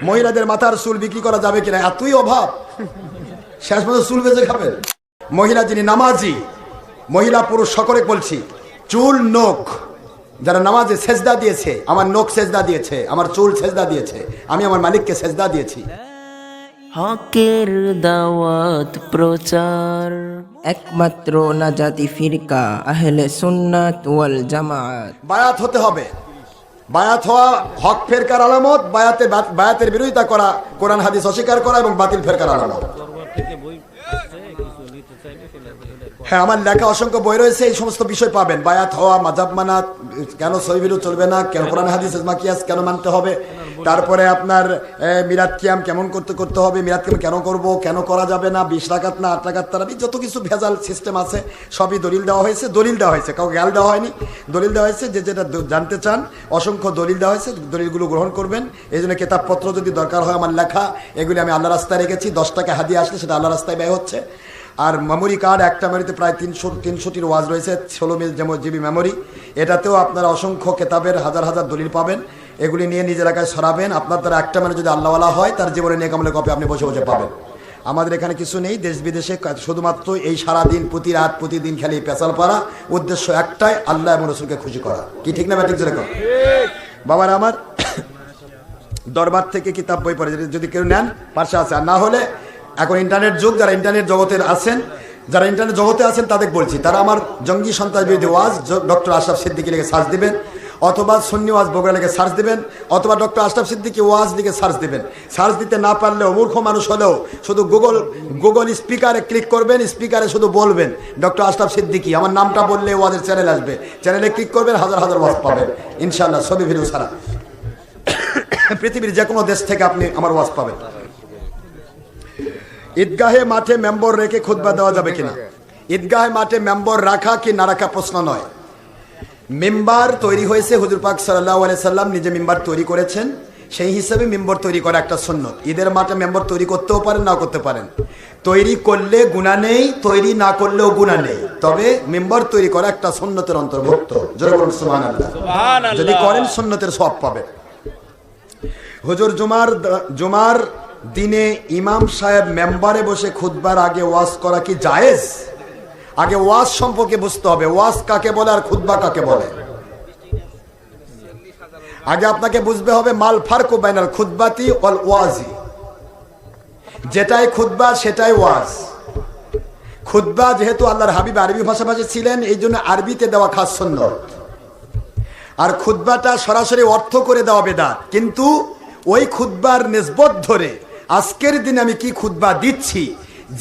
মহিলাদের মাথার চুল বিক্রি করা যাবে কিনা, এতই অভাব, শেষ পর্যন্ত চুল বেঁচে খাবেন। মহিলা যিনি নামাজি, মহিলা পুরুষ সকলে বলছি, চুল নখ যারা নামাজে সেজদা দিয়েছে, আমার নখ সেজদা দিয়েছে, আমার চুল সেজদা দিয়েছে, আমি আমার মালিককে সেজদা দিয়েছি। হকের দাওয়াত প্রচার, একমাত্র নাজাতি ফিরকা আহলে সুন্নাত ওয়াল জামাত। বায়াত হতে হবে, বায়াত হওয়া হক ফেরকার আলামত, বায়াতের বিরোধিতা করা কোরআন হাদিস অস্বীকার করা এবং বাতিল ফেরকার আলামত। হ্যাঁ, আমার লেখা অসংখ্য বই রয়েছে, এই সমস্ত বিষয় পাবেন। বায়াত হওয়া, মাযহাব মানা, কেন সহিবিরু চলবে না, কেন কোরআন হাদিস ইজমা কিয়াস কেন মানতে হবে, তারপরে আপনার মিলাদ কিয়াম কেমন করতে হবে, মিলাদ কিয়াম কেন করব, কেন করা যাবে না, 20 রাকাত না 8 রাকাত তারাবি, যত কিছু ভেজাল সিস্টেম আছে সবই দলিল দেওয়া হয়েছে, কাউকে গাল দেওয়া হয়নি, দলিল দেওয়া হয়েছে। যে যেটা জানতে চান অসংখ্য দলিল দেওয়া হয়েছে, দলিলগুলো গ্রহণ করবেন। এই জন্য কিতাবপত্র যদি দরকার হয় আমার লেখা, এগুলি আমি আল্লাহ রাস্তায় রেখেছি। 10 টাকা হাদিয়া আসলে সেটা আল্লাহ রাস্তায় ব্যয় হচ্ছে। আর মেমোরি কার্ড, একটা মেমোরিতে প্রায় 300টির ওয়াজ রয়েছে, 16 জিবি মেমোরি। এটাতেও আপনারা অসংখ্য কেতাবের হাজার হাজার দলিল পাবেন। এগুলি নিয়ে নিজের এলাকায় ছড়াবেন। আপনার দ্বারা একটা মানে যদি আল্লাহওয়ালা হয়, তার জীবনে নেক আমলের কপি আপনি বসে বসে পাবেন। আমাদের এখানে কিছু নেই, দেশ বিদেশে শুধুমাত্র এই সারাদিন প্রতি রাত প্রতিদিন খালি পেশাল পাড়া, উদ্দেশ্য একটাই, আল্লাহ এবং রসুলকে খুশি করা। কি ঠিক না ব্যাটিক যেরকম? বাবার আমার দরবার থেকে কিতাব বই পড়ে যদি কেউ নেন পাশে আছে, আর না হলে এখন ইন্টারনেট যুগ, যারা ইন্টারনেট জগতের আছেন, যারা ইন্টারনেট জগতে আছেন তাদের বলছি, তারা আমার জঙ্গি সন্ত্রাস বিরোধী ওয়াজ ডক্টর আশরাফ সিদ্দিকী লিখে সার্চ দিবেন, অথবা সুন্নি ওয়াজ বগুড়া লিখে সার্চ দিবেন, অথবা ডক্টর আশরাফ সিদ্দিকী ওয়াজ লিখে সার্চ দিবেন। সার্চ দিতে না পারলেও, মূর্খ মানুষ হলেও শুধু গুগল স্পিকারে ক্লিক করবেন, স্পিকারে শুধু বলবেন ডক্টর আশরাফ সিদ্দিকী, আমার নামটা বললে ওয়াজের চ্যানেল আসবে, চ্যানেলে ক্লিক করবেন, হাজার হাজার ওয়াজ পাবেন ইনশাআল্লাহ, ছবি ভিডিও ছাড়া। পৃথিবীর যে কোনো দেশ থেকে আপনি আমার ওয়াজ পাবেন। ঈদগাহে মাঠে মেম্বর রেখে খুতবা দেওয়া যাবে কিনা? ঈদগাহে মাঠে মেম্বর রাখা কি না রাখা প্রশ্ন নয়। মেম্বার তৈরি হয়েছে, হুজুর পাক সাল্লাল্লাহু আলাইহি সাল্লাম নিজে মেম্বার তৈরি করেছেন, সেই হিসাবে মেম্বর তৈরি করা একটা সুন্নত। ঈদের মাঠে মেম্বর তৈরি করতেও পারেন, নাও করতে পারেন। তৈরি করলে গুনাহ নেই, তৈরি না করলেও গুনাহ নেই, তবে মেম্বার তৈরি করা একটা সুন্নতের অন্তর্ভুক্ত। জোরে বলুন সুবহানাল্লাহ। যদি করেন সুন্নতের সওয়াব পাবেন। হুজুর জুমার দিনে ইমাম সাহেব মেম্বারে বসে খুতবার আগে ওয়াজ করা কি জায়েজ? আগে ওয়াজ সম্পর্কে বুঝতে হবে, ওয়াজ কাকে বলে আর খুতবা কাকে বলে। আগে আপনাকে বুঝতে হবে মাল ফারকু বাইনাল খুতবাতি ওয়াল ওয়াজি, যেটাই খুতবা সেটাই ওয়াজ। খুতবা যেহেতু আল্লাহর হাবিব আরবি ভাষাভাষী ছিলেন, এই জন্য আরবিতে দেওয়া খাস সুন্নত, আর খুতবাটা সরাসরি অর্থ করে দেওয়া বেদাত। কিন্তু ওই খুতবার নিসবত ধরে আজকের দিনে আমি কি খুতবা দিচ্ছি,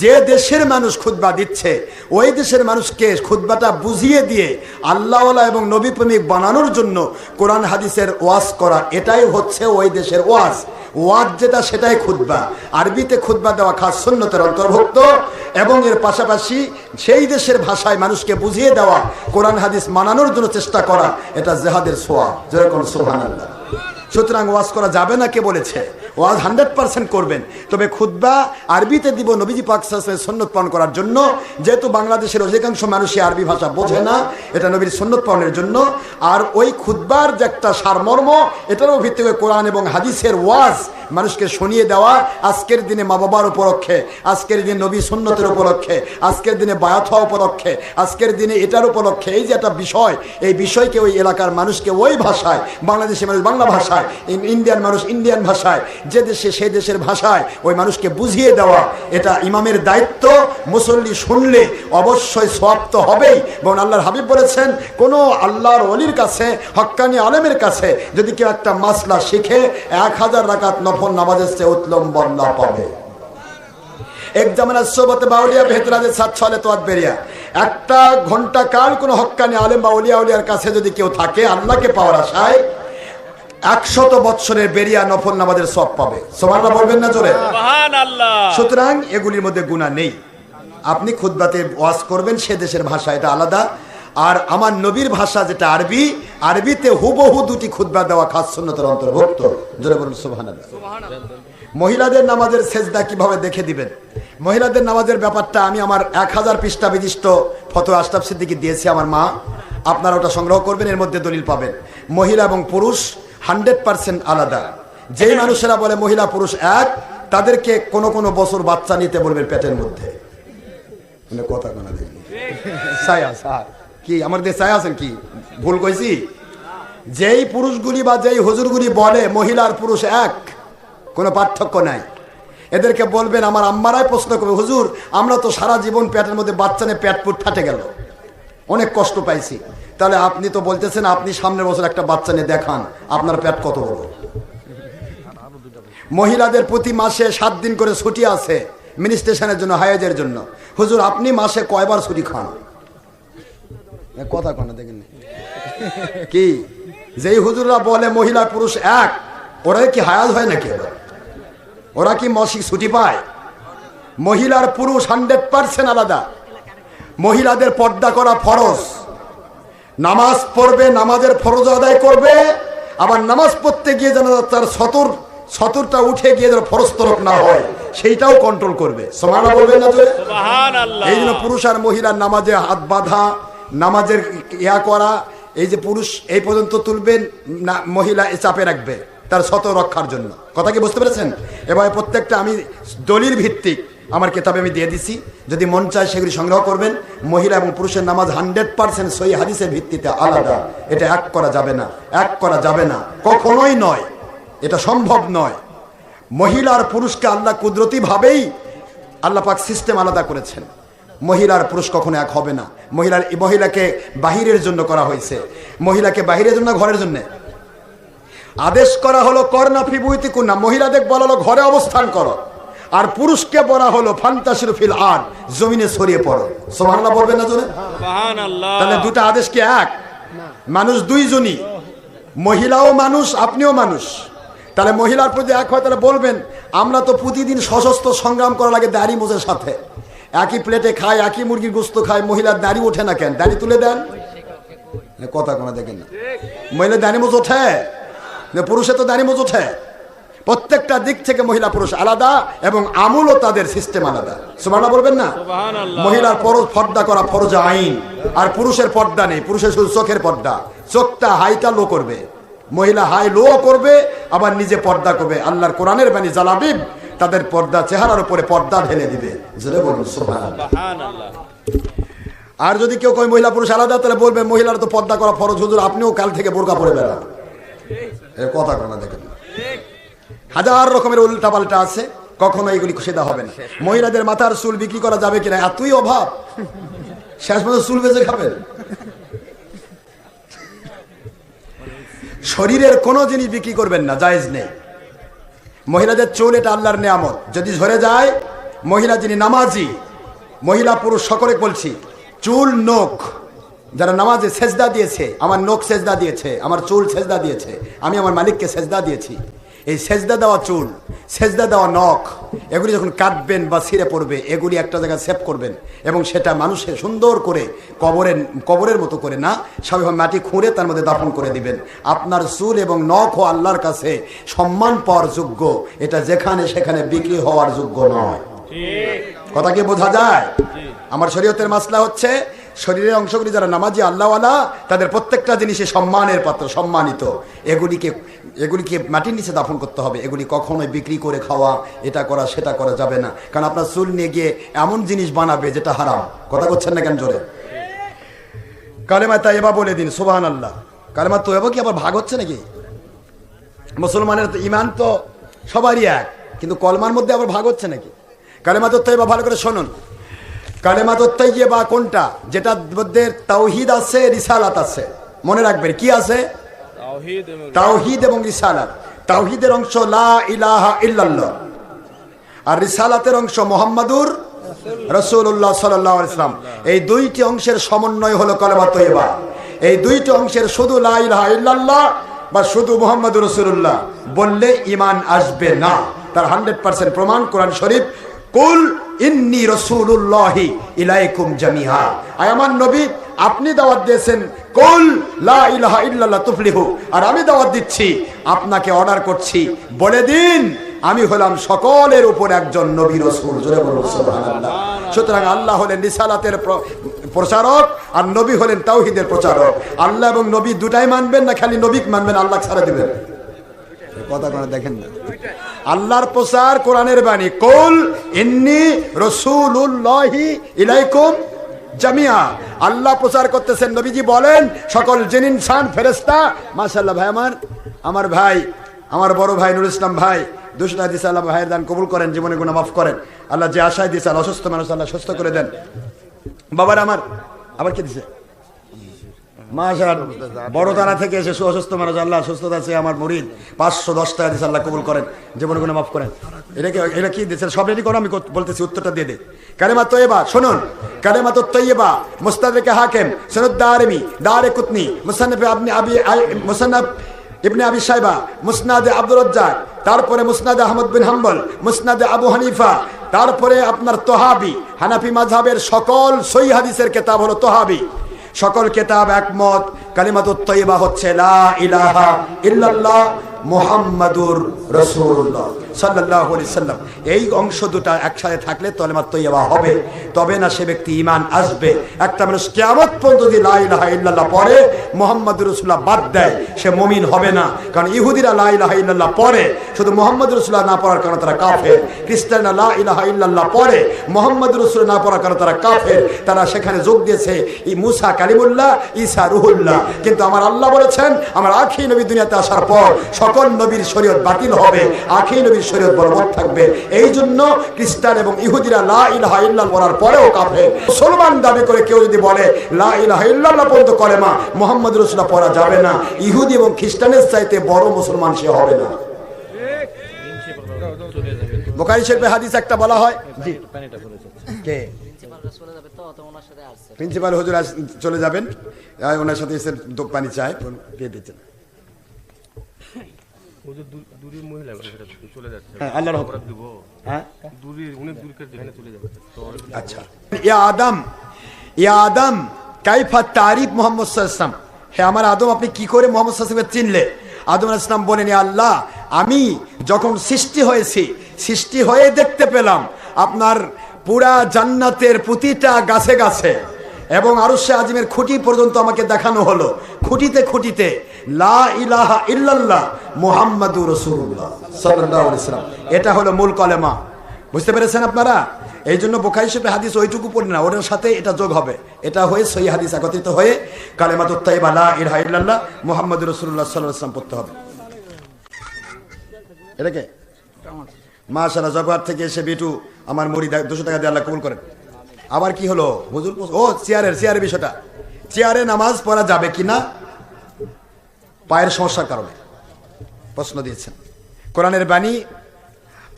যে দেশের মানুষ খুতবা দিচ্ছে ওই দেশের মানুষকে খুতবাটা বুঝিয়ে দিয়ে আল্লাহওয়ালা এবং নবী প্রেমিক বানানোর জন্য কোরআন হাদিসের ওয়াজ করা, এটাই হচ্ছে ওই দেশের ওয়াজ। ওয়াজ যেটা সেটাই খুতবা। আরবিতে খুতবা দেওয়া খাস সুন্নতের অন্তর্ভুক্ত, এবং এর পাশাপাশি সেই দেশের ভাষায় মানুষকে বুঝিয়ে দেওয়া, কোরআন হাদিস মানানোর জন্য চেষ্টা করা, এটা জিহাদের সওয়াব। যেরকম সুবহানাল্লাহ। সুতরাং ওয়াজ করা যাবে না কে বলেছে? ওয়াজ 100% করবেন, তবে খুতবা আরবিতে দিব নবীজি পাক সাল্লাল্লাহু আলাইহি ওয়াসাল্লামের সুন্নত পালন করার জন্য। যেহেতু বাংলাদেশের অধিকাংশ মানুষই আরবি ভাষা বোঝে না, এটা নবীর সুন্নত পালনের জন্য। আর ওই খুতবার যে একটা সারমর্ম, এটারও ভিত্তিতে কোরআন এবং হাদিসের ওয়াজ মানুষকে শুনিয়ে দেওয়া। আজকের দিনে মা বাবার উপলক্ষে, আজকের দিনে নবী সুন্নতের উপলক্ষে, আজকের দিনে বায়াত হওয়া উপলক্ষে, আজকের দিনে এটার উপলক্ষে, এই যে একটা বিষয়, এই বিষয়কে ওই এলাকার মানুষকে ওই ভাষায়, বাংলাদেশের মানুষ বাংলা ভাষায়, ইন্ডিয়ান মানুষ ইন্ডিয়ান ভাষায়, যে দেশে সেই দেশের ভাষায় ওই মানুষকে বুঝিয়ে দেওয়া, এটা ইমামের দায়িত্ব। মুসল্লি শুনলে অবশ্যই সওয়াব তো হবেই, এবং আল্লাহর হাবিব বলেছেন, কোনো আল্লাহর ওলির কাছে, হক্কানি আলেমের কাছে যদি কেউ একটা মাসলা শিখে 1000 রাকাত নফল নামাজের চেয়ে উত্তম বর্ণনা পাবে। এক জামানা সোবতে বাউলিয়া ভেতরাজে সাত ছলে তোয়াত বেরিয়া, একটা ঘন্টা কাল কোনো হক্কানি আলেম বা ওলিয়া উলিয়ার কাছে যদি কেউ থাকে আল্লাহকে পাওয়ার আশায়, 100 বৎসরের বেরিয়া নফল নামাজের সওয়াব পাবে। সুবহানাল্লাহ বলবেন না জোরে? সুবহানাল্লাহ। সুতরাং এগুলির মধ্যে গুনাহ নেই। আপনি খুতবাতে ওয়াজ করবেন সে দেশের ভাষা, এটা আলাদা। আর আমার নবীর ভাষা যেটা আরবি, আরবিতে হুবহু দুটি খুতবা দেওয়া খাস সুন্নতের অন্তর্ভুক্ত। জোরে বলুন সুবহানাল্লাহ। মহিলাদের নামাজের সেজদা কিভাবে দেখে দিবেন? মহিলাদের নামাজের ব্যাপারটা আমি আমার 1000 পৃষ্ঠা বিশিষ্ট ফতোয়া আশরাফ সিদ্দিকী দিয়েছি আমার মা, আপনারা ওটা সংগ্রহ করবেন, এর মধ্যে দলিল পাবেন। মহিলা এবং পুরুষ 100% আলাদা। যেই মানুষেরা বলে মহিলা পুরুষ এক, তাদেরকে কোনো কোনো বছর বাচ্চা নিতে বলবেন পেটের মধ্যে। মানে কথা কোনা দেখি ছায়া কি আমার দেশ ছায়া আছেন কি ভুল কইছি? যেই পুরুষগুলি বা যেই হুজুরগুলি বলে মহিলার পুরুষ এক, কোনো পার্থক্য নাই, এদেরকে বলবেন, আমার আম্মারাই প্রশ্ন করবে, হুজুর আমরা তো সারা জীবন পেটের মধ্যে বাচ্চা নিয়ে পেট পুট ফাটে গেল, অনেক কষ্ট পাইছি, তাহলে আপনি তো বলতেছেন আপনি সামনের বছর একটা বাচ্চা নিয়ে দেখান আপনার পেট কত বড়। মহিলাদের প্রতি মাসে 7 দিন করে ছুটি আছে মিনিস্ট্রেশনের জন্য, হায়াজের জন্য। হুজুর আপনি মাসে কয়বার ছুটি খান? কথা কোনা দেখেন কি? যেই হুজুররা বলে মহিলা পুরুষ এক, ওরা কি হায়াজ হয় নাকি? ওরা কি মাসিক ছুটি পায়? মহিলার পুরুষ 100% আলাদা। মহিলাদের পর্দা করা ফরজ, নামাজ পড়বে, নামাজের ফরজ আদায় করবে, আবার নামাজ পড়তে গিয়ে যেন তার সতরটা উঠে গিয়ে যেন ফরজ তরক না হয় সেইটাও কন্ট্রোল করবে। সুবহানাল্লাহ বলবেন না জোরে? সুবহানাল্লাহ। এই জন্য পুরুষ আর মহিলার নামাজে হাত বাঁধা, নামাজের ইয়া করা, এই যে পুরুষ এই পর্যন্ত তুলবেন না, মহিলা এ চাপে রাখবে তার সত রক্ষার জন্য। কথা কি বুঝতে পেরেছেন? এবার প্রত্যেকটা আমি দলিল ভিত্তিক আমার কিতাবে আমি দিয়ে দিছি, যদি মন চায় সেগুলি সংগ্রহ করবেন। মহিলা এবং পুরুষের নামাজ 100% সহি হাদিসের ভিত্তিতে আলাদা, এটা এক করা যাবে না, এক করা যাবে না, কখনোই নয়, এটা সম্ভব নয়। মহিলার পুরুষকে আল্লাহ কুদরতি ভাবেই আল্লাহ পাক সিস্টেম আলাদা করেছেন। মহিলার পুরুষ কখনো এক হবে না। মহিলাকে বাহিরের জন্য করা হয়েছে। মহিলাকে বাহিরের জন্য, ঘরের জন্য আদেশ করা হলো করনা ফি বুয়ুতিকুন্না, মহিলাদের বলা হলো ঘরে অবস্থান করো, আর পুরুষকে বলা হলো ফান্তাশিরু ফিল আরদ, জমিনে ছড়িয়ে পড়ো। সুবহানাল্লাহ বলবেন না জোরে? সুবহানাল্লাহ। তাহলে দুটো আদেশ কি এক? মানুষ দুইজনই, মহিলাও মানুষ, আপনিও মানুষ। তাহলে মহিলার প্রতি এক হয়, তাহলে বলবেন আমরা তো প্রতিদিন সশস্ত্র সংগ্রাম করা লাগে দাড়ি মোজের সাথে, একই প্লেটে খায়, একই মুরগির গোস্ত খায়, মহিলার দাড়ি ওঠে না কেন? দাড়ি তুলে দেন। কথা কোনো দেখেন না, মহিলার দাড়ি মোজ ওঠে, পুরুষের তো দাড়ি মোজ ওঠে। প্রত্যেকটা দিক থেকে মহিলা পুরুষ আলাদা এবং আমলও তাদের সিস্টেম আলাদা। সুবহানাল্লাহ বলবেন না? মহিলার পর্দা করা ফরজ আইন, আর পুরুষের পর্দা নেই। পুরুষের শুধু চোখের পর্দা, চোখটা হাইটা লো করবে, মহিলা হাই লো করবে, আবার নিজে পর্দা করবে। আল্লাহর কোরআনের বাণী জালাবিব তাদের পর্দা, চেহারার উপরে পর্দা ঢেলে দিবে। জোরে বলুন সুবহানাল্লাহ। আর যদি কেউ কয় মহিলা পুরুষ আলাদা, তাহলে বলবে মহিলার তো পর্দা করা ফরজ, হুজুর আপনিও কাল থেকে বোরকা পরে বেড়ান। এর কথা কোনা দেখেন, হাজার রকমের উল্টা পাল্টা আছে, কখনো এগুলি খুশিদা হবে না। মহিলাদের মাথার চুল বিক্রি করা যাবে কিনা, এতই অভাব, শেষ পর্যন্ত চুল বেঁচে খাবেন। শরীরের কোনো জিনিস বিক্রি করবেন না, জায়েজ নেই। মহিলাদের চুল এটা আল্লাহর নিয়ামত, যদি ঝরে যায়, মহিলা যিনি নামাজি, মহিলা পুরুষ সকলে বলছি, চুল নখ যারা নামাজে সেজদা দিয়েছে, আমার নখ সেজদা দিয়েছে, আমার চুল সেজদা দিয়েছে, আমি আমার মালিককে সেজদা দিয়েছি। এই সেজদা দেওয়া চুল, সেজদা দেওয়া নখ, এগুলি যখন কাটবেন বা ছিঁড়ে পড়বে, এগুলি একটা জায়গায় সেভ করবেন এবং সেটা মানুষের সুন্দর করে কবরের মতো করে না, স্বাভাবিক মাটি খুঁড়ে তার মধ্যে দাফন করে দিবেন। আপনার চুল এবং নখও আল্লাহর কাছে সম্মান পাওয়ার যোগ্য, এটা যেখানে সেখানে বিক্রি হওয়ার যোগ্য নয়। কথা কি বোঝা যায়? আমার শরীয়তের মাসলা হচ্ছে, শরীরের অংশগুলি যারা নামাজি আল্লাহওয়ালা, তাদের প্রত্যেকটা জিনিসে সম্মানের পাত্র, সম্মানিত। এগুলিকে মাটির নিচে দাফন করতে হবে। এগুলি কখনোই বিক্রি করে খাওয়া, এটা করা সেটা করা যাবে না, কারণ আপনার চুল নিয়ে গিয়ে এমন জিনিস বানাবে যেটা হারাম। কথা করছেন না কেন জোরে? কালেমা তাইয়্যিবা বলে দিন সুবহানাল্লাহ। কালেমা তাইয়্যিবা কি আবার ভাগ হচ্ছে নাকি? মুসলমানের তো ইমান তো সবারই এক, কিন্তু কলমার মধ্যে আবার ভাগ হচ্ছে নাকি? কালেমা তাইয়্যিবা ভালো করে শুনুন। কালেমা তাইয়্যিবা কোনটা? যেটার মধ্যে তাওহীদ আছে, রিসালাত আছে। মনে রাখবেন কি আছে? তাওহীদ এবং রিসালাত। তাওহীদের অংশ লা ইলাহা ইল্লাল্লাহ, আর রিসালাতের অংশ মুহাম্মাদুর রাসূলুল্লাহ সাল্লাল্লাহু আলাইহি ওয়াসাল্লাম। এই দুইটি অংশের সমন্বয় হলো কালেমা তাইয়্যিবা। এই দুইটি অংশের শুধু লা ইলাহা ইল্লাল্লাহ বা শুধু মুহাম্মাদুর রাসূলুল্লাহ বললে ঈমান আসবে না। তার 100% প্রমাণ কোরআন শরীফ, কুল ইন্নী রাসূলুল্লাহি ইলাইকুম জামিআ। আয় আমার নবী, আপনি দাওয়াত দিয়েছেন কুল লা ইলাহা ইল্লাল্লাহ তুফলিহু, আর আমি দাওয়াত দিচ্ছি, আপনাকে অর্ডার করছি, বলে দিন আমি হলাম সকলের উপর একজন নবী রাসূল। জোরে বলুন সুবহানাল্লাহ। সুতরাং আল্লাহ হলেন রিসালাতের প্রচারক, আর নবী হলেন তাওহীদের প্রচারক। আল্লাহ এবং নবী দুটাই মানবেন, না খালি নবী মানবেন, আল্লাহ ছাড়া দিবেন? কথা কোনো দেখেন না। আল্লাহর প্রচার কোরআনের বাণী, কুল ইন্নী রাসূলুল্লাহি ইলাইকুম জামিয়া। আল্লাহ প্রচার করতেছেন, নবীজি বলেন সকল জিন ইনসান ফেরেশতা। মাশাআল্লাহ ভাই, আমার ভাই, আমার বড় ভাই নুরুল ইসলাম ভাই 200 টাকা দিয়েছে, আল্লাহ ভাইয়ের দান কবুল করেন, জীবনে গুনাহ মাফ করেন। আল্লাহ যে আশায় দিয়েছে, আল্লাহ অসুস্থ মানুষ আল্লাহ সুস্থ করে দেন। বাবার আমার আবার কি দিছে, মাশাআল্লাহ বড় তারা থেকে এসে অসুস্থ মানুষ আল্লাহ সুস্থতা আছে, আমার মুরিদ 510 টাকা দিয়েছে, আল্লাহ কবুল করেন, জীবনে গুনাহ মাফ করেন। এটা কি দিয়েছে সব রেডি করো, আমি বলতেছি উত্তরটা দিয়ে দে। কালেমা তয়্যিবা শুনুন, কালেমাতু তয়্যিবা মুস্তাদরিক হাকিম, সনদ দারিমি, দারে কুতনি, মুসান্নাফ মুসান্নাফ ইবনে আবি শাইবা, মুসনাদে আব্দুর রাজ্জাক, তারপরে মুসনাদে আহমদ বিন হাম্বল, মুসনাদে আবু হানিফা, তারপরে আপনার তোহাবি, হানাফি মাযহাবের সকল সহিহ হাদিসের কিতাব হলো তোহাবি। সকল কিতাব একমত কালিমাতু তয়্যিবা হচ্ছে লা ইলাহা ইল্লাল্লাহ মুহাম্মাদুর রাসূলুল্লাহ সাল্লাল্লাহু আলাইহি সাল্লাম। এই অংশ দুটো একসাথে থাকলে কালিমা তয়্যিবা হবে, তবে না সে ব্যক্তি ঈমান আসবে। একটা মানুষ কিয়ামত পর্যন্ত যদি লা ইলাহা ইল্লাল্লাহ পড়ে, মুহাম্মাদুর রাসূলুল্লাহ বাদ দেয়, সে মুমিন হবে না। কারণ ইহুদিরা লা ইলাহা ইল্লাল্লাহ পড়ে, শুধু মুহাম্মাদুর রাসূলুল্লাহ না পড়ার কারণে তারা কাফের। খ্রিস্টানরা লা ইলাহা ইল্লাল্লাহ পড়ে, মুহাম্মাদুর রাসূলুল্লাহ না পড়ার কারণে তারা কাফের। তারা সেখানে যোগ দিয়েছে মুসা কালিমুল্লাহ, ঈসা রুহুল্লাহ। কিন্তু আমার আল্লাহ বলেছেন, আমার আখির নবী দুনিয়াতে আসার পর সকল নবীর শরীয়ত বাতিল হবে, আখির নবীর শরীয়ত বলবৎ থাকবে। এই জন্য খ্রিস্টান এবং ইহুদিরা লা ইলাহা ইল্লাল্লাহ পড়ার পরেও কাফের। মুসলমান দাবি করে কেউ যদি বলে লা ইলাহা ইল্লাল্লাহ পর্যন্ত কলেমা মুহাম্মাদুর রাসূলুল্লাহ পড়া যাবে না, ইহুদি এবং খ্রিস্টানের চাইতে বড় মুসলমান সে হবে না। বুখারী শরীফে হাদিস একটা বলা হয়, জি কে প্রিন্সিপাল হুজুর চলে যাবেন, ওনার সাথে এসে পানি চায় দিয়ে দিচ্ছেন। আচ্ছা, ইয়া আদম, ইয়া আদম কাইফা তারিফ মুহাম্মদ সাল্লাল্লাহু আলাইহি ওয়াসাল্লাম, হে আমার আদম আপনি কি করে মুহাম্মদ সাল্লাল্লাহু আলাইহি ওয়াসাল্লামকে চিনলে? আদম আলাইহিস সালাম বলেন, ইয়া আল্লাহ আমি যখন সৃষ্টি হয়েছি, সৃষ্টি হয়ে দেখতে পেলাম আপনার পুরা জান্নাতের প্রতিটা গাছে গাছে এবং আরশে আজিমের খুঁটি পর্যন্ত আমাকে দেখানো হলো, খুঁটিতে খুঁটিতে লা ইলাহা ইল্লাল্লাহ মুহাম্মাদুর রাসূলুল্লাহ সাল্লাল্লাহু আলাইহি ওয়াসাল্লাম, এটা হলো মূল কলেমা। বুঝতে পেরেছেন আপনারা? এই জন্য বুখারী শরীফে হাদিস ওইটুকু পড়ে না, ওটার সাথে এটা যোগ হবে, এটা হয়ে সহিহ হাদিস একত্রিত হয়ে কালেমাতু তাইয়্যিবা লা ইলাহা ইল্লাল্লাহ মুহাম্মাদুর রাসূলুল্লাহ সাল্লাল্লাহু আলাইহি ওয়াসাল্লাম পড়তে হবে। এটাকে মাশাআল্লাহ জগবার থেকে এসে বিটু আমার মুরিদ 200 টাকা দিয়ে আল্লাহ কবুল করেন। আবার কি হলো হুজুর? ও চেয়ারের বিষয়টা, চেয়ারে নামাজ পড়া যাবে কিনা পায়ের সমস্যার কারণে প্রশ্ন দিয়েছেন। কোরআনের বাণী,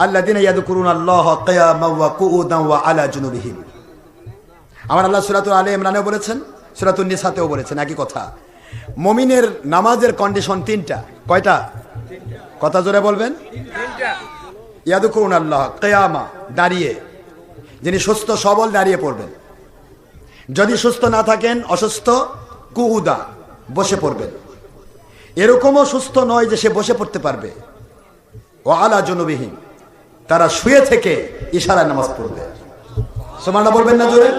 আল্লাযীনা ইয়াযকুরুনাল্লাহা কিয়ামান ওয়া কুউদান ওয়া আলা জুনুবিহিম। আমার আল্লাহ সূরাতুল আলে ইমরানেও বলেছেন, সূরাতুন নিসাতেও বলেছেন একই কথা। মুমিনের নামাজের কন্ডিশন 3টা। কয়টা? কথা জোরে বলবেন। ইয়াযকুরুনাল্লাহ কিয়ামা, দাঁড়িয়ে, যিনি সুস্থ সবল দাঁড়িয়ে পড়বেন। যদি সুস্থ না থাকেন অসুস্থ, কুউদা, বসে পড়বেন। এরকমও সুস্থ নয় যে সে বসে পড়তে পারবে। ও আলা জুনুবিহিম, তারা শুয়ে থেকে ইশারায় নামাজ পড়বে। সুবহানাল্লাহ বলবেন না জোরে?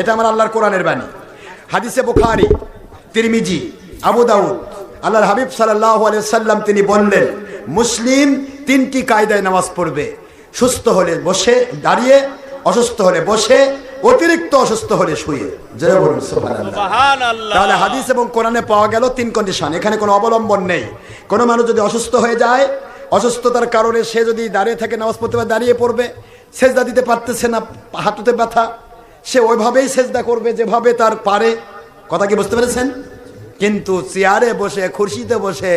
এটা আমার আল্লাহর কোরআনের বাণী। হাদিসে বুখারী, তিরমিজি, আবু দাউদ, আল্লাহর হাবিব সাল্লাল্লাহু আলাইহি ওয়াসাল্লাম তিনি বললেন, মুসলিম 3টি কায়দায় নামাজ পড়বে, সুস্থ হলে বসে দাঁড়িয়ে, অসুস্থ হলে বসে, অতিরিক্ত অসুস্থ হলে শুয়ে। জয় বলুন সুবহানাল্লাহ। তাহলে হাদিস এবং কোরআনে পাওয়া গেল 3 কন্ডিশন, এখানে কোনো অবলম্বন নেই। কোনো মানুষ যদি অসুস্থ হয়ে যায়, অসুস্থতার কারণে সে যদি দাঁড়িয়ে থাকে নামাজ পড়তে পারে, দাঁড়িয়ে পড়বে। সেজদা দিতে পারতেছে না, হাঁটুতে ব্যথা, সে ওইভাবেই সেজদা করবে যেভাবে তার পারে। কথা কি বুঝতে পেরেছেন? কিন্তু চেয়ারে বসে, খুরশিতে বসে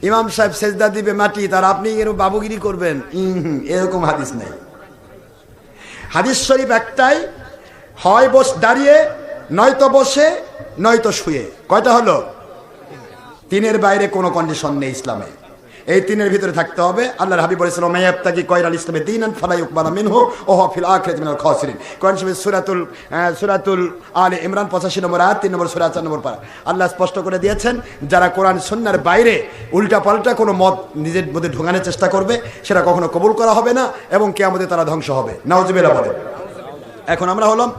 ইমাম সাহেব সেজদা দিবে মাটি, তার আপনি এরকম বাবুগিরি করবেন, এরকম হাদিস নেই। হাদিস শরীফ একটাই, হয় দাঁড়িয়ে, নয়তো বসে, নয়তো শুয়ে। কয়টা হলো? 3-এর বাইরে কোনো কন্ডিশন নেই ইসলামে। এই 3-এর ভিতরে থাকতে হবে। আল্লাহর হাবিব বলেছেন, মাইয়াবতাগি গায়রাল ইসলামি দীনান ফালা ইউকবালা মিনহু ওয়া হুয়া ফিল আখিরাতি মিনাল খাসিরিন। কোরআন শরীফের সূরাতুল আলে ইমরান 85 নম্বর আয়াত, 3 নম্বর সূরা 4 নম্বর পারা, আল্লাহ স্পষ্ট করে দিয়েছেন, যারা কোরআন সুন্নাহর বাইরে উল্টাপাল্টা কোনো মত নিজের মধ্যে ঢোকানোর চেষ্টা করবে, সেটা কখনো কবুল করা হবে না এবং কিয়ামতে তারা ধ্বংস হবে। নাউজুবিল্লাহ বলেন। এখন আমরা হলাম,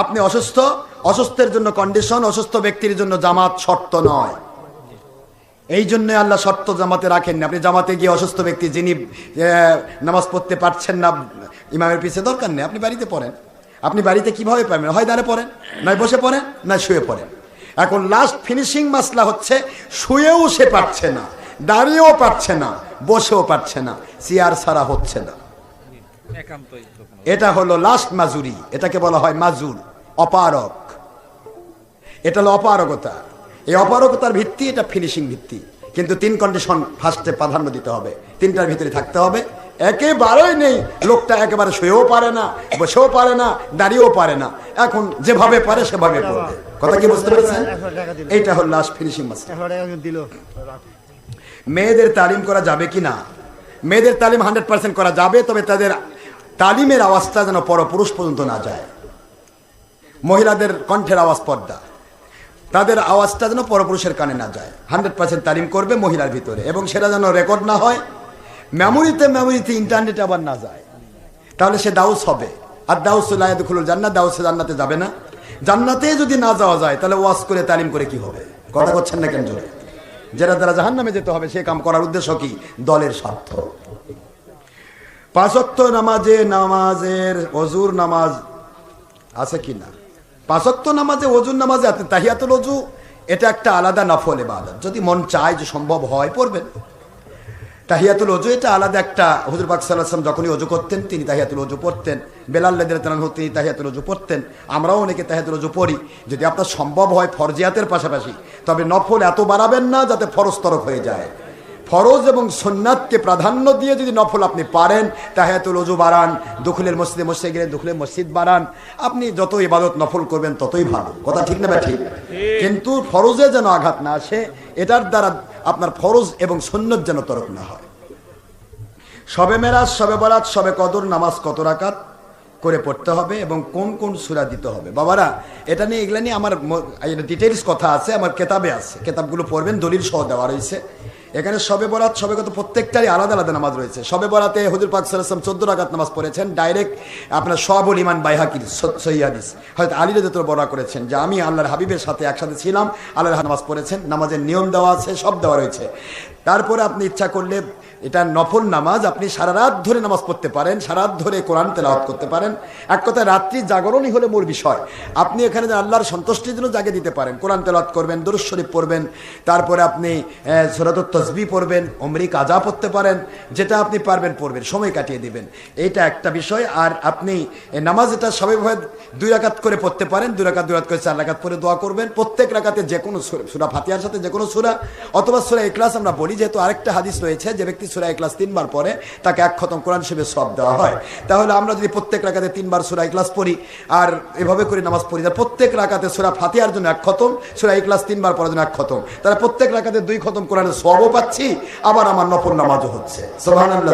আপনি অসুস্থ, অসুস্থের জন্য কন্ডিশন, অসুস্থ ব্যক্তির জন্য জামাত শর্ত নয়। এই জন্য আল্লাহ শর্ত জামাতে রাখেননি। আপনি জামাতে গিয়ে অসুস্থ ব্যক্তি যিনি নামাজ পড়তে পারছেন না, ইমামের পিছিয়ে দরকার নেই, আপনি বাড়িতে পড়েন। আপনি বাড়িতে কিভাবে পাবেন? হয় দাঁড়ে পড়েন, নয় বসে পড়েন, না শুয়ে পড়েন। এখন লাস্ট ফিনিশিং মাসলা হচ্ছে শুয়েও সে পারছে না, দাঁড়িয়েও পারছে না, বসেও পারছে না, চেয়ার ছাড়া হচ্ছে না। এটা হলো লাস্ট মাজুরি, এটাকে বলা হয় মাজুর, অপারক। এটা হলো অপারগতা। এই অপারগতার ভিত্তি, এটা ফিনিশিং ভিত্তি। কিন্তু 3 কন্ডিশন ফার্স্টে প্রাধান্য দিতে হবে, 3টার ভিতরে থাকতে হবে। একেবারেই নেই, লোকটা একেবারে শুয়েও পারে না, বসেও পারে না, দাঁড়িয়েও পারে না, এখন যেভাবে পারে সেভাবে পড়বে। কথা কি বুঝতে পেরেছেন? এইটা হলো লাস্ট ফিনিশিং মাসলা। মেয়েদের তালিম করা যাবে কি না? মেয়েদের তালিম 100% করা যাবে, তবে তাদের তালিমের আওয়াজটা যেন পরপুরুষ পর্যন্ত না যায়। মহিলাদের কণ্ঠের আওয়াজ পর্দা, তাদের আওয়াজটা যেন পরপুরুষের কানে না যায়। 100% তালিম করবে মহিলার ভিতরে, এবং সেটা যেন রেকর্ড না হয়, মেমোরিতে ইন্টারনেটে আবার না যায়, তাহলে সে দাউস হবে। আর দাউসুল্লাহ দুখুল জান্নাত, দাউসে জান্নাতে যাবে না। জান্নাতে যদি না যাওয়া যায়, তাহলে ওয়াজ করে তালিম করে কি হবে? কথা করছেন না কেন জোরে? যারা দ্বারা জাহান্নামে যেতে হবে, সে কাম করার উদ্দেশ্য কি? দলের স্বার্থ। 5 ওয়াক্ত নামাজের ওযুর নামাজ আছে কি না? 5 ওয়াক্ত নামাজে ওযুর নামাজে আপনি তাহিয়াতুল ওযু, এটা একটা আলাদা নফল ইবাদত। যদি মন চায়, যে সম্ভব হয়, পড়বেন। তাহিয়াতুল ওযু এটা আলাদা একটা, হুজুর পাক সাল্লাল্লাহু আলাইহি ওয়াসাল্লাম যখনই ওযু করতেন তিনি তাহিয়াতুল ওযু পড়তেন। বেলাল রাদিয়াল্লাহু আনহু তিনি তাহিয়াতুল ওযু পড়তেন। আমরাও অনেকে তাহিয়াতুল ওযু পড়ি। যদি আপনার সম্ভব হয় ফরজিয়াতের পাশাপাশি, তবে নফল এত বাড়াবেন না যাতে ফরজ তরক হয়ে যায়। ফরজ এবং সুন্নাতকে প্রাধান্য দিয়ে যদি নফল আপনি পারেন, তাহিয়াতুল ওযু বাড়ান, দুখুলের মসজিদে গেলে দুখুলের মসজিদ বাড়ান। আপনি যত ইবাদত নফল করবেন ততই ভালো। কথা ঠিক না? ঠিক। কিন্তু ফরজে যেন আঘাত না আসে, এটার দ্বারা আপনার ফরজ এবং সুন্নত যেন তরক না হয়। শবে মেরাজ, শবে বরাত, শবে কদর নামাজ কত রাকাত করে পড়তে হবে এবং কোন কোন সূরা দিতে হবে? বাবারা, এটা নিয়ে এগুলা নিয়ে আমার ডিটেইলস কথা আছে, আমার কেতাবে আছে। কেতাবগুলো পড়বেন, দলিল সহ দেওয়া রয়েছে। এখানে শবে বরাত, শবে কদর প্রত্যেকটারই আলাদা আলাদা নামাজ রয়েছে। শবে বরাতে হুজুর পাক সাল্লাল্লাহু আলাইহি ওয়াসাল্লাম 14 রাকাত নামাজ পড়েছেন, ডাইরেক্ট আপনার সওয়াবুল ঈমান বাইহাকির সহিহ হাদিস। হযরত আলী রাদিয়াল্লাহু বর্ণনা করেছেন যে আমি আল্লাহর হাবিবের সাথে একসাথে ছিলাম, আল্লাহর নামাজ পড়েছেন। নামাজের নিয়ম দেওয়া আছে, সব দেওয়া রয়েছে। তারপরে আপনি ইচ্ছা করলে, এটা নফল নামাজ, আপনি সারা রাত ধরে নামাজ পড়তে পারেন, সারা রাত ধরে কোরআন তেলাওয়াত করতে পারেন। এক কথায় রাত্রি জাগরণই হলো মূল বিষয়। আপনি এখানে যে আল্লাহর সন্তুষ্টির জন্য জাগে দিতে পারেন, কোরআন তেলাওয়াত করবেন, দুরূদ শরীফ পড়বেন, তারপরে আপনি সূরাতুত তাসবিহ পড়বেন, উমরি কাজা পড়তে পারেন, যেটা আপনি পারবেন পড়বেন, সময় কাটিয়ে দিবেন। এইটা একটা বিষয়। আর আপনি নামাজ এটা সবাইভাবে 2 রাকাত করে পড়তে পারেন, 2 রাকাত করে 4 রাকাত পরে দোয়া করবেন। প্রত্যেক রাকাতে যে কোনো সূরা, ফাতিহার সাথে যে কোনো সূরা অথবা সূরা ইখলাস আমরা বলি, যেহেতু আরেকটা হাদিস রয়েছে যে ব্যক্তি সূরা ইখলাস 3 বার পড়ে তাকে 1 খতম কোরআন হিসেবে সওয়াব দেওয়া হয়। তাহলে আমরা যদি প্রত্যেক রাকাতে 3 বার সূরা ইখলাস পড়ি আর এভাবে করে নামাজ পড়ি, তাহলে প্রত্যেক রাকাতে সূরা ফাতিহার জন্য 1 খতম, সূরা ইখলাস 3 বার পড়ার জন্য 1 খতম, তাহলে প্রত্যেক রাকাতে 2 খতম কোরআনের সওয়াবও পাচ্ছি, আবার আমার নফল নামাজও হচ্ছে। সুবহানাল্লাহ।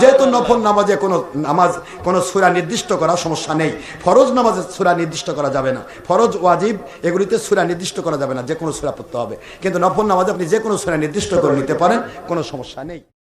যেহেতু নফল নামাজে কোনো সূরা নির্দিষ্ট করা সমস্যা নেই, ফরজ নামাজে সূরা নির্দিষ্ট করা যাবে না, ফরজ ওয়াজিব এগুলিতে সূরা নির্দিষ্ট করা যাবে না, যে কোনো সূরা পড়তে হবে। কিন্তু নফল নামাজে আপনি যে কোনো সূরা নির্দিষ্ট করে নিতে পারেন, কোনো সমস্যা নেই।